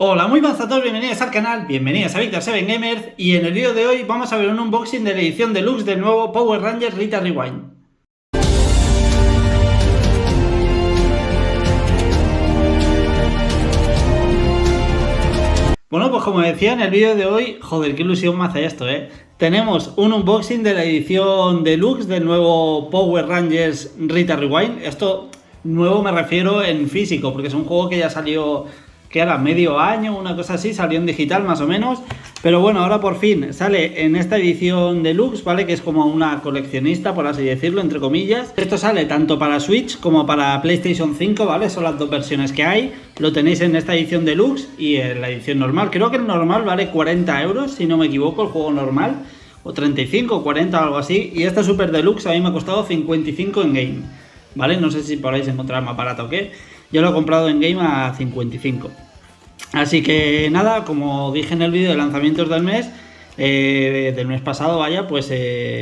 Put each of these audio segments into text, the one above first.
Hola, muy buenas a todos, bienvenidos al canal, bienvenidos a Victor7Gamers y en el vídeo de hoy vamos a ver un unboxing de la edición deluxe del nuevo Power Rangers Rita Rewind. Bueno, pues como decía en el vídeo de hoy, joder, qué ilusión me hace esto, Tenemos un unboxing de la edición deluxe del nuevo Power Rangers Rita Rewind. Esto nuevo me refiero en físico, porque es un juego que ya salió, que era medio año, una cosa así, salió en digital más o menos. Pero bueno, ahora por fin sale en esta edición deluxe, ¿vale? Que es como una coleccionista, por así decirlo, entre comillas. Esto sale tanto para Switch como para PlayStation 5, ¿vale? Son las dos versiones que hay. Lo tenéis en esta edición deluxe y en la edición normal. Creo que el normal vale 40 euros, si no me equivoco, el juego normal. O 35, 40 o algo así. Y esta Super Deluxe a mí me ha costado 55 en game, ¿vale? No sé si podéis encontrar más barato o qué. Yo lo he comprado en game a 55. Así que nada, como dije en el vídeo de lanzamientos del mes pasado, vaya, pues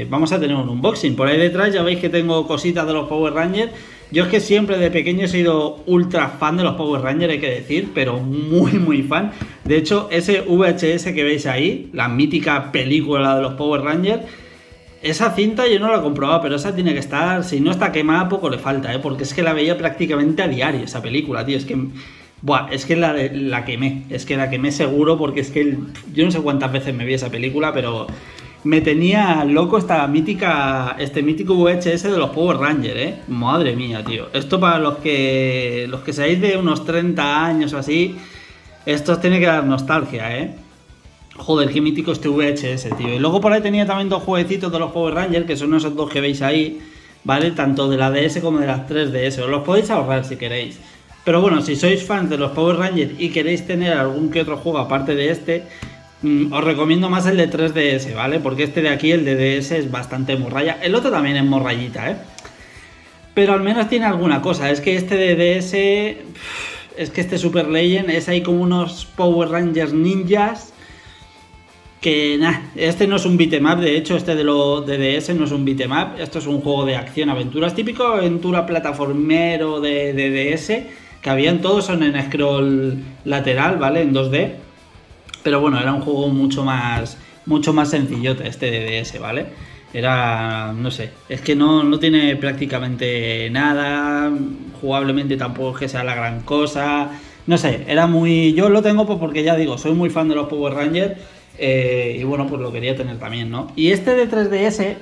vamos a tener un unboxing. Por ahí detrás ya veis que tengo cositas de los Power Rangers. Yo es que siempre de pequeño he sido ultra fan de los Power Rangers, hay que decir, pero muy fan. De hecho, ese VHS que veis ahí, la mítica película de los Power Rangers, esa cinta yo no la he comprobado, pero esa tiene que estar, si no está quemada, poco le falta, porque es que la veía prácticamente a diario, esa película, tío, es que... Buah, es que la quemé, es que la quemé seguro, porque es que yo no sé cuántas veces me vi esa película, pero me tenía loco este mítico VHS de los Power Rangers, madre mía, tío. Esto para los que seáis de unos 30 años o así, esto os tiene que dar nostalgia, Joder, qué mítico este VHS, tío. Y luego por ahí tenía también dos jueguecitos de los Power Rangers, que son esos dos que veis ahí, ¿vale? Tanto de la DS como de las 3DS, os los podéis ahorrar si queréis. Pero bueno, si sois fans de los Power Rangers y queréis tener algún que otro juego aparte de este, os recomiendo más el de 3DS, ¿vale? Porque este de aquí, el de DS, es bastante morralla. El otro también es morrayita, Pero al menos tiene alguna cosa. Es que este de DS, es que este Super Legend es ahí como unos Power Rangers ninjas. Que nada, este no es un beat'em up, de hecho este de DS no es un beat'em up, esto es un juego de acción-aventuras, típico aventura plataformero de DS, que habían todos son en scroll lateral, ¿vale? En 2D, pero bueno, era un juego mucho más sencillote este de DS, ¿vale? Era, no sé, es que no tiene prácticamente nada, jugablemente tampoco es que sea la gran cosa, no sé, era muy... Yo lo tengo pues porque ya digo, soy muy fan de los Power Rangers. Y bueno, pues lo quería tener también, ¿no? Y este de 3DS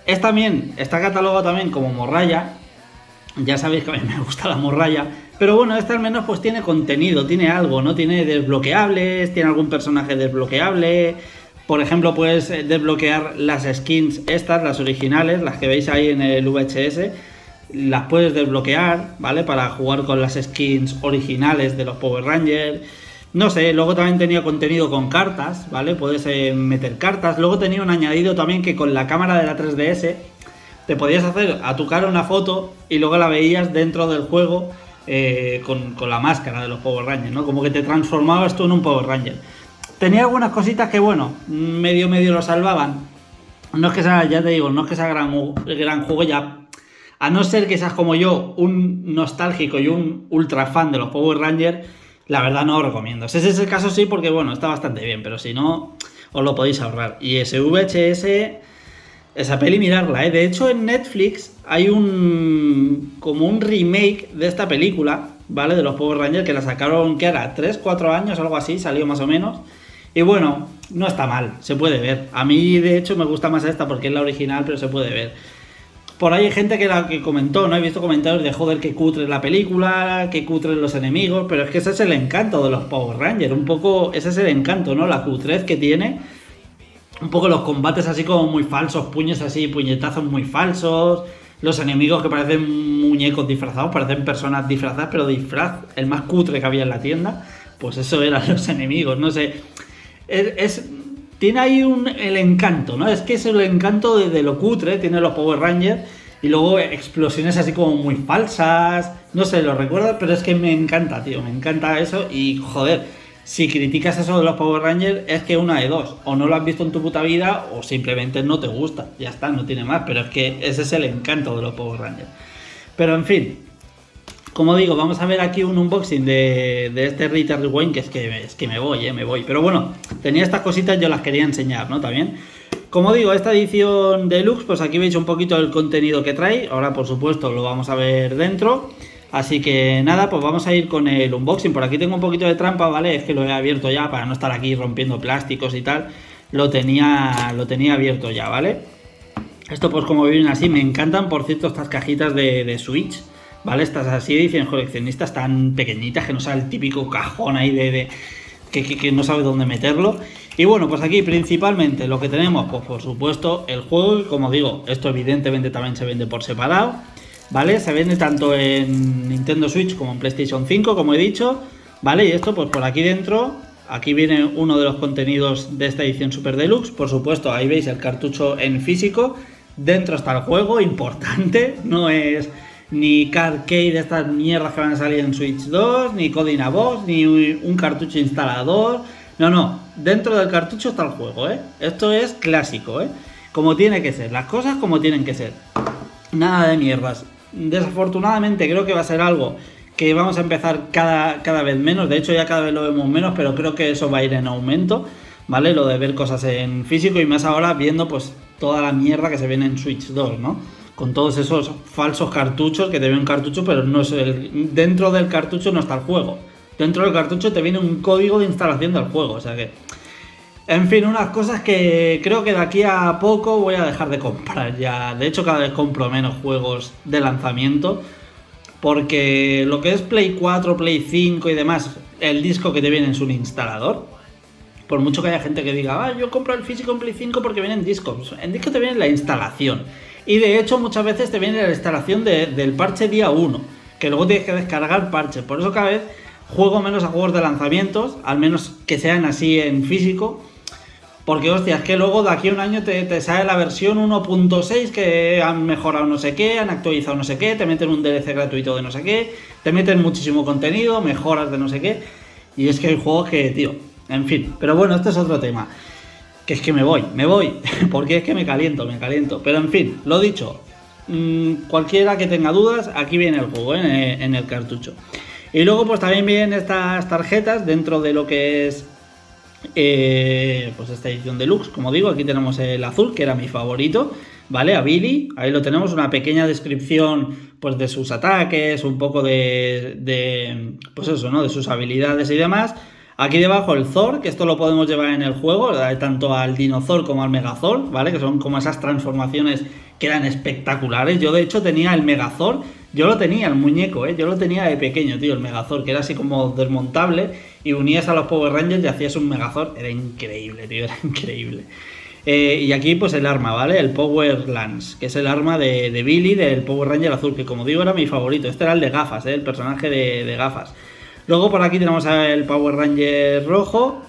está catalogado también como morralla. Ya sabéis que a mí me gusta la morralla. Pero bueno, este al menos pues tiene contenido, tiene algo, ¿no? Tiene desbloqueables, tiene algún personaje desbloqueable. Por ejemplo, puedes desbloquear las skins estas, las originales, las que veis ahí en el VHS. Las puedes desbloquear, ¿vale? Para jugar con las skins originales de los Power Rangers. No sé, luego también tenía contenido con cartas, ¿vale? Puedes meter cartas. Luego tenía un añadido también que con la cámara de la 3DS te podías hacer a tu cara una foto y luego la veías dentro del juego con la máscara de los Power Rangers, ¿no? Como que te transformabas tú en un Power Ranger. Tenía algunas cositas que, bueno, medio lo salvaban. No es que sea, ya te digo, no es que sea gran juego ya. A no ser que seas como yo, un nostálgico y un ultra fan de los Power Rangers, la verdad no os recomiendo. Si ese es el caso sí, porque bueno, está bastante bien, pero si no, os lo podéis ahorrar. Y ese VHS, esa peli mirarla, De hecho en Netflix hay como un remake de esta película, ¿vale? De los Power Rangers, que la sacaron, ¿qué hará? 3, 4 años, algo así, salió más o menos. Y bueno, no está mal, se puede ver. A mí de hecho me gusta más esta porque es la original, pero se puede ver. Por ahí hay gente que comentó, ¿no? He visto comentarios de joder, que cutre la película, que cutre los enemigos, pero es que ese es el encanto de los Power Rangers, un poco, ese es el encanto, ¿no? La cutrez que tiene, un poco los combates así como muy falsos, puños así, puñetazos muy falsos, los enemigos que parecen muñecos disfrazados, parecen personas disfrazadas, pero disfraz, el más cutre que había en la tienda, pues eso eran los enemigos, no sé, tiene ahí el encanto, ¿no? Es que es el encanto de lo cutre, tiene los Power Rangers y luego explosiones así como muy falsas, no sé, lo recuerdo, pero es que me encanta, tío, me encanta eso y joder, si criticas eso de los Power Rangers es que una de dos, o no lo has visto en tu puta vida o simplemente no te gusta, ya está, no tiene más, pero es que ese es el encanto de los Power Rangers. Pero en fin, como digo, vamos a ver aquí un unboxing de este Rita Rewind, que es que me voy. Pero bueno, tenía estas cositas, yo las quería enseñar, ¿no? También. Como digo, esta edición deluxe, pues aquí veis un poquito el contenido que trae. Ahora, por supuesto, lo vamos a ver dentro. Así que nada, pues vamos a ir con el unboxing. Por aquí tengo un poquito de trampa, ¿vale? Es que lo he abierto ya para no estar aquí rompiendo plásticos y tal. Lo tenía abierto ya, ¿vale? Esto pues como vienen así, me encantan, por cierto, estas cajitas de Switch, ¿vale? Estas así edición coleccionistas tan pequeñitas que no sale el típico cajón ahí que no sabe dónde meterlo. Y bueno, pues aquí principalmente lo que tenemos, pues por supuesto el juego, y como digo, esto evidentemente también se vende por separado, ¿vale? Se vende tanto en Nintendo Switch como en PlayStation 5, como he dicho, ¿vale? Y esto pues por aquí dentro, aquí viene uno de los contenidos de esta edición Super Deluxe, por supuesto, ahí veis el cartucho en físico, dentro está el juego, importante, no es ni Carcade de estas mierdas que van a salir en Switch 2, ni Codinabox, ni un cartucho instalador. No, dentro del cartucho está el juego, ¿eh? Esto es clásico, ¿eh? Como tiene que ser, las cosas como tienen que ser. Nada de mierdas. Desafortunadamente creo que va a ser algo que vamos a empezar cada vez menos. De hecho ya cada vez lo vemos menos, pero creo que eso va a ir en aumento, ¿vale? Lo de ver cosas en físico y más ahora viendo pues toda la mierda que se viene en Switch 2, ¿no? Con todos esos falsos cartuchos que te viene un cartucho, pero no es dentro del cartucho no está el juego. Dentro del cartucho te viene un código de instalación del juego, o sea que... En fin, unas cosas que creo que de aquí a poco voy a dejar de comprar ya. De hecho, cada vez compro menos juegos de lanzamiento, porque lo que es Play 4, Play 5 y demás, el disco que te viene es un instalador. Por mucho que haya gente que diga, yo compro el físico en Play 5 porque viene en disco. En disco te viene la instalación. Y de hecho muchas veces te viene la instalación del parche día 1, que luego tienes que descargar parche. Por eso cada vez juego menos a juegos de lanzamientos, al menos que sean así en físico. Porque hostia, es que luego de aquí a un año te sale la versión 1.6 que han mejorado no sé qué, han actualizado no sé qué, te meten un DLC gratuito de no sé qué, te meten muchísimo contenido, mejoras de no sé qué. Y es que hay juegos que, tío, en fin. Pero bueno, este es otro tema. Que es que me voy, porque es que me caliento. Pero en fin, lo dicho, cualquiera que tenga dudas, aquí viene el juego, en el cartucho. Y luego pues también vienen estas tarjetas dentro de lo que es pues esta edición deluxe. Como digo, aquí tenemos el azul, que era mi favorito, ¿vale? A Billy, ahí lo tenemos, una pequeña descripción pues de sus ataques, un poco de pues eso, ¿no? De sus habilidades y demás. Aquí debajo el Thor, que esto lo podemos llevar en el juego, tanto al Dinothor como al Megazord, ¿vale? Que son como esas transformaciones que eran espectaculares. Yo de hecho tenía el Megazord, yo lo tenía, el muñeco, yo lo tenía de pequeño, tío, el Megazord, que era así como desmontable y unías a los Power Rangers y hacías un Megazord. Era increíble, tío, era increíble. Y aquí pues el arma, ¿vale? El Power Lance, que es el arma de Billy, del Power Ranger azul, que como digo era mi favorito. Este era el de gafas, el personaje de gafas. Luego por aquí tenemos al Power Ranger rojo,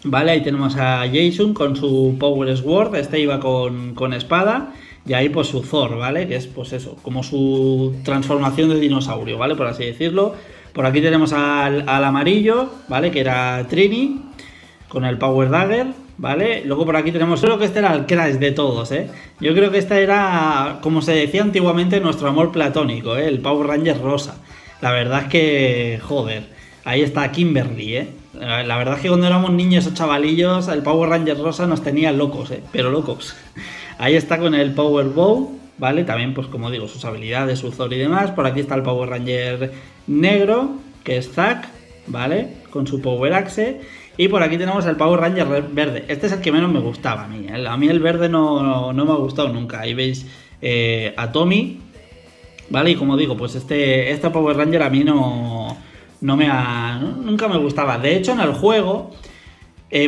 ¿vale? Ahí tenemos a Jason con su Power Sword, este iba con espada, y ahí pues su Thor, ¿vale? Que es pues eso, como su transformación de dinosaurio, ¿vale? Por así decirlo. Por aquí tenemos al amarillo, ¿vale? Que era Trini, con el Power Dagger, ¿vale? Luego por aquí tenemos, creo que este era el crash de todos, ¿eh? Yo creo que este era, como se decía antiguamente, nuestro amor platónico, ¿eh? El Power Ranger rosa. La verdad es que, joder, ahí está Kimberly, ¿eh? La verdad es que cuando éramos niños o chavalillos, el Power Ranger rosa nos tenía locos, pero locos. Ahí está con el Power Bow, ¿vale? También, pues como digo, sus habilidades, su Thor y demás. Por aquí está el Power Ranger negro, que es Zack, ¿vale? Con su Power Axe. Y por aquí tenemos el Power Ranger verde. Este es el que menos me gustaba a mí. A mí el verde no me ha gustado nunca. Ahí veis a Tommy, ¿vale? Y como digo, pues este Power Ranger a mí nunca me gustaba. De hecho, en el juego,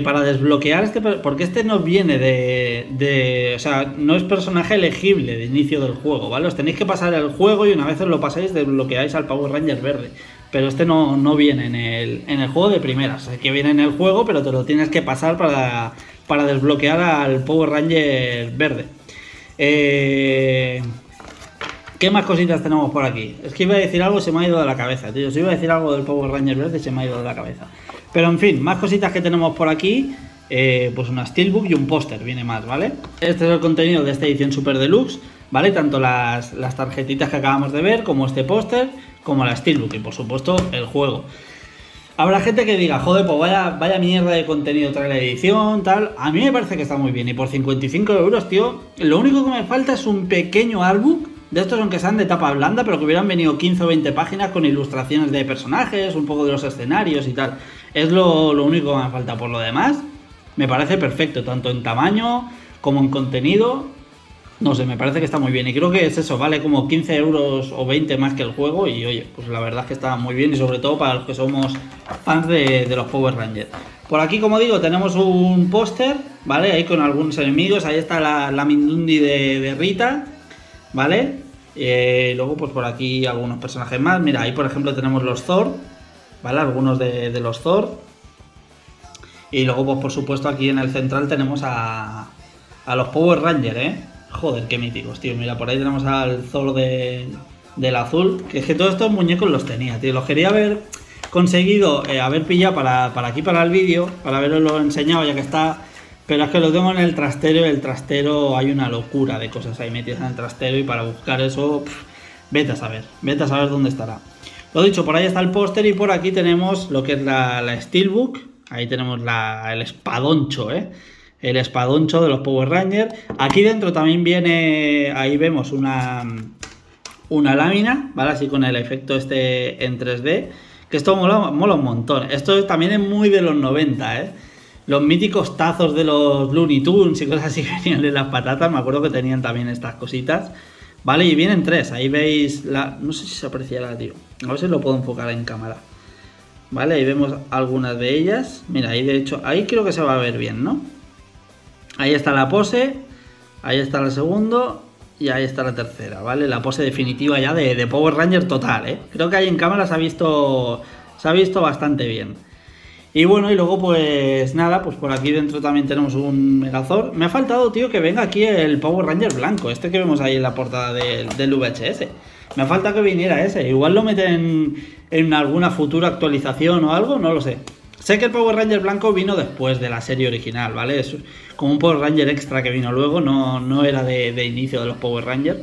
para desbloquear porque este no viene o sea, no es personaje elegible de inicio del juego, ¿vale? Os tenéis que pasar el juego y una vez os lo pasáis, desbloqueáis al Power Ranger verde. Pero este no viene en el juego de primeras. O sea, que viene en el juego, pero te lo tienes que pasar para desbloquear al Power Ranger verde. ¿Qué más cositas tenemos por aquí? Es que iba a decir algo y se me ha ido de la cabeza, tío. Si iba a decir algo del Power Ranger verde, se me ha ido de la cabeza. Pero en fin, más cositas que tenemos por aquí. Pues una Steelbook y un póster, viene más, ¿vale? Este es el contenido de esta edición Super Deluxe, ¿vale? Tanto las tarjetitas que acabamos de ver, como este póster, como la Steelbook y por supuesto el juego. Habrá gente que diga, joder, pues vaya mierda de contenido trae la edición, tal. A mí me parece que está muy bien y por 55 euros, tío, lo único que me falta es un pequeño artbook, de estos aunque sean de tapa blanda, pero que hubieran venido 15 o 20 páginas con ilustraciones de personajes, un poco de los escenarios y tal. Es lo único que me falta. Por lo demás, me parece perfecto, tanto en tamaño como en contenido. No sé, me parece que está muy bien y creo que es eso, vale como 15 euros o 20 más que el juego y oye, pues la verdad es que está muy bien y sobre todo para los que somos fans de los Power Rangers. Por aquí, como digo, tenemos un póster, ¿vale? Ahí con algunos enemigos, ahí está la Mindundi de Rita, ¿vale? Luego pues por aquí algunos personajes más, mira, ahí por ejemplo tenemos los Thor, ¿vale? Algunos de los Thor. Y luego pues por supuesto aquí en el central tenemos a los Power Rangers, ¿eh? Joder, qué míticos, tío. Mira, por ahí tenemos al Thor del azul. Que es que todos estos muñecos los tenía, tío. Los quería haber conseguido, haber pillado para aquí, para el vídeo, para haberlo enseñado ya que está. Pero es que lo tengo en el trastero y el trastero hay una locura de cosas ahí metidas en el trastero y para buscar eso, vete a saber dónde estará. Lo dicho, por ahí está el póster y por aquí tenemos lo que es la Steelbook. Ahí tenemos el espadoncho, el espadoncho de los Power Rangers. Aquí dentro también viene, ahí vemos una lámina, ¿vale? Así con el efecto este en 3D, que esto mola un montón. Esto también es muy de los 90, Los míticos tazos de los Looney Tunes y cosas así que venían en las patatas, me acuerdo que tenían también estas cositas. Vale, y vienen 3, ahí veis no sé si se apreciará, tío. A ver si lo puedo enfocar en cámara. Vale, ahí vemos algunas de ellas. Mira, ahí de hecho, ahí creo que se va a ver bien, ¿no? Ahí está la pose, ahí está la segunda y ahí está la tercera, ¿vale? La pose definitiva ya de Power Ranger total, Creo que ahí en cámara se ha visto bastante bien. Y bueno, y luego pues nada, pues por aquí dentro también tenemos un Megazord. Me ha faltado, tío, que venga aquí el Power Ranger blanco, este que vemos ahí en la portada del VHS. Me falta que viniera ese, igual lo meten en alguna futura actualización o algo, no lo sé. Sé que el Power Ranger blanco vino después de la serie original, ¿vale? Es como un Power Ranger extra que vino luego, no era de inicio de los Power Rangers.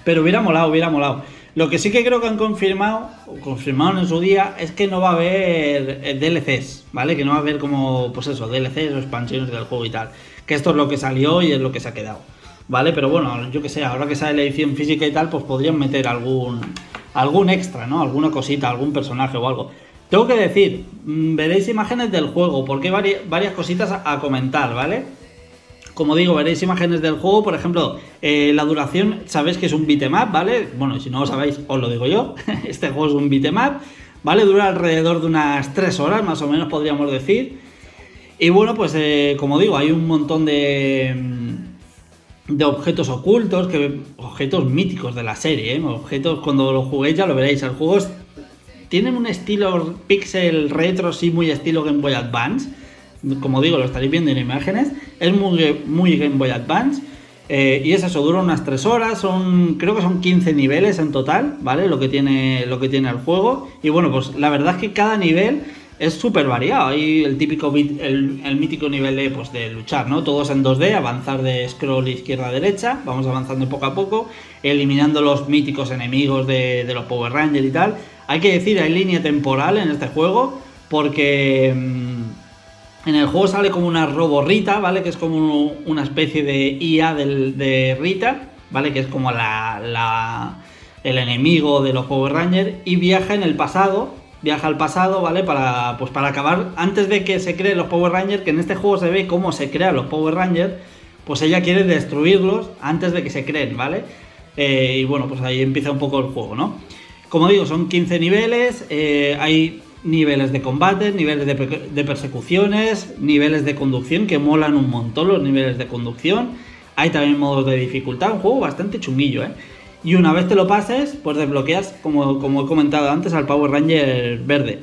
Pero hubiera molado. Lo que sí que creo que han confirmado en su día, es que no va a haber DLCs, ¿vale? Que no va a haber como, pues eso, DLCs o expansiones del juego y tal. Que esto es lo que salió y es lo que se ha quedado, ¿vale? Pero bueno, yo que sé, ahora que sale la edición física y tal, pues podrían meter algún extra, ¿no? Alguna cosita, algún personaje o algo. Tengo que decir, veréis imágenes del juego, porque hay varias cositas a comentar, ¿vale? Como digo, veréis imágenes del juego, por ejemplo, la duración, sabéis que es un beat'em up, ¿vale? Bueno, si no lo sabéis, os lo digo yo, este juego es un beat'em up, ¿vale? Dura alrededor de unas 3 horas, más o menos podríamos decir. Y bueno, pues como digo, hay un montón de objetos ocultos, objetos míticos de la serie, objetos, cuando lo juguéis ya lo veréis, el juego tiene un estilo pixel retro, sí, muy estilo Game Boy Advance. Como digo, lo estaréis viendo en imágenes. Es muy Game Boy Advance. Y es eso, dura unas 3 horas. Creo que son 15 niveles en total, ¿vale? Lo que tiene el juego. Y bueno, pues la verdad es que cada nivel es súper variado. Hay el típico el mítico nivel de luchar, ¿no? Todos en 2D, avanzar de scroll izquierda a derecha. Vamos avanzando poco a poco, eliminando los míticos enemigos de los Power Rangers y tal. Hay que decir, hay línea temporal en este juego, porque en el juego sale como una Robo Rita, ¿vale? Que es como una especie de IA de Rita, ¿vale? Que es como el enemigo de los Power Rangers, y viaja al pasado, ¿vale? Para acabar, antes de que se creen los Power Rangers, que en este juego se ve cómo se crean los Power Rangers, pues ella quiere destruirlos antes de que se creen, ¿vale? Y bueno, pues ahí empieza un poco el juego, ¿no? Como digo, son 15 niveles, hay niveles de combate, niveles de persecuciones, niveles de conducción, que molan un montón los niveles de conducción. Hay también modos de dificultad, un juego bastante chunguillo, Y una vez te lo pases, pues desbloqueas, como he comentado antes, al Power Ranger verde.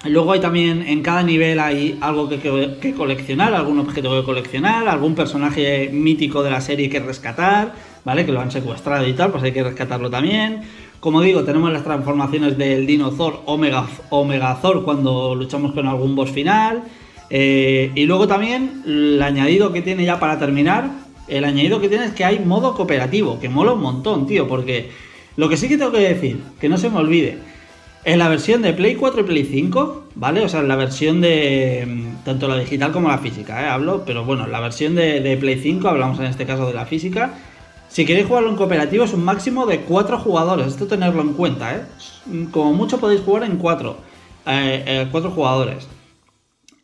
Luego hay también, en cada nivel hay algo que coleccionar, algún objeto que coleccionar, algún personaje mítico de la serie que rescatar, ¿vale? Que lo han secuestrado y tal, pues hay que rescatarlo también. Como digo, tenemos las transformaciones del Dinosaur Megazord cuando luchamos con algún boss final. Y luego también el añadido que tiene, ya para terminar, el añadido que tiene es que hay modo cooperativo, que mola un montón, tío, porque Lo que sí que tengo que decir, que no se me olvide, en la versión de Play 4 y Play 5, ¿vale? O sea, en la versión de tanto la digital como la física, hablo, pero bueno, la versión de Play 5, hablamos en este caso de la física. Si queréis jugarlo en cooperativo es un máximo de 4 jugadores, esto tenerlo en cuenta, Como mucho podéis jugar en 4 jugadores.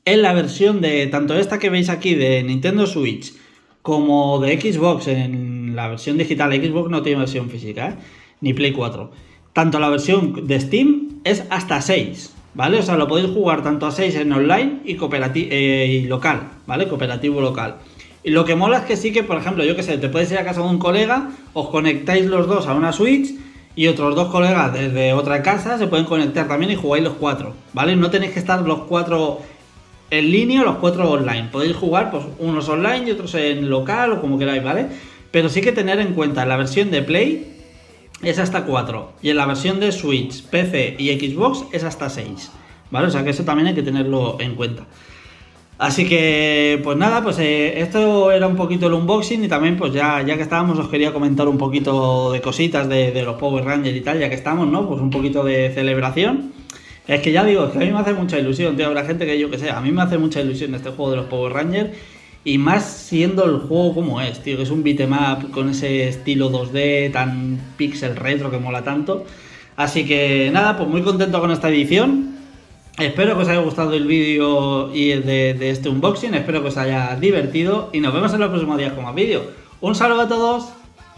En la versión de tanto esta que veis aquí de Nintendo Switch como de Xbox, en la versión digital, Xbox no tiene versión física, ni Play 4. Tanto la versión de Steam es hasta 6, ¿vale? O sea, lo podéis jugar tanto a 6 en online y y local, ¿vale? Cooperativo local. Y lo que mola es que sí que, por ejemplo, yo que sé, te puedes ir a casa de un colega, os conectáis los dos a una Switch y otros dos colegas desde otra casa se pueden conectar también y jugáis los 4, ¿vale? No tenéis que estar los 4 en línea o los 4 online. Podéis jugar pues unos online y otros en local o como queráis, ¿vale? Pero sí que tener en cuenta la versión de Play es hasta 4 y en la versión de Switch, PC y Xbox es hasta 6, ¿vale? O sea que eso también hay que tenerlo en cuenta. Así que, pues nada, pues esto era un poquito el unboxing y también pues ya que estábamos os quería comentar un poquito de cositas de los Power Rangers y tal, ya que estamos, ¿no? Pues un poquito de celebración. Es que ya digo, es que a mí me hace mucha ilusión, tío, habrá gente que yo que sé, a mí me hace mucha ilusión este juego de los Power Rangers y más siendo el juego como es, tío, que es un beat'em up con ese estilo 2D tan pixel retro que mola tanto. Así que nada, pues muy contento con esta edición. Espero que os haya gustado el vídeo y de este unboxing, espero que os haya divertido y nos vemos en los próximos días con más vídeos. Un saludo a todos.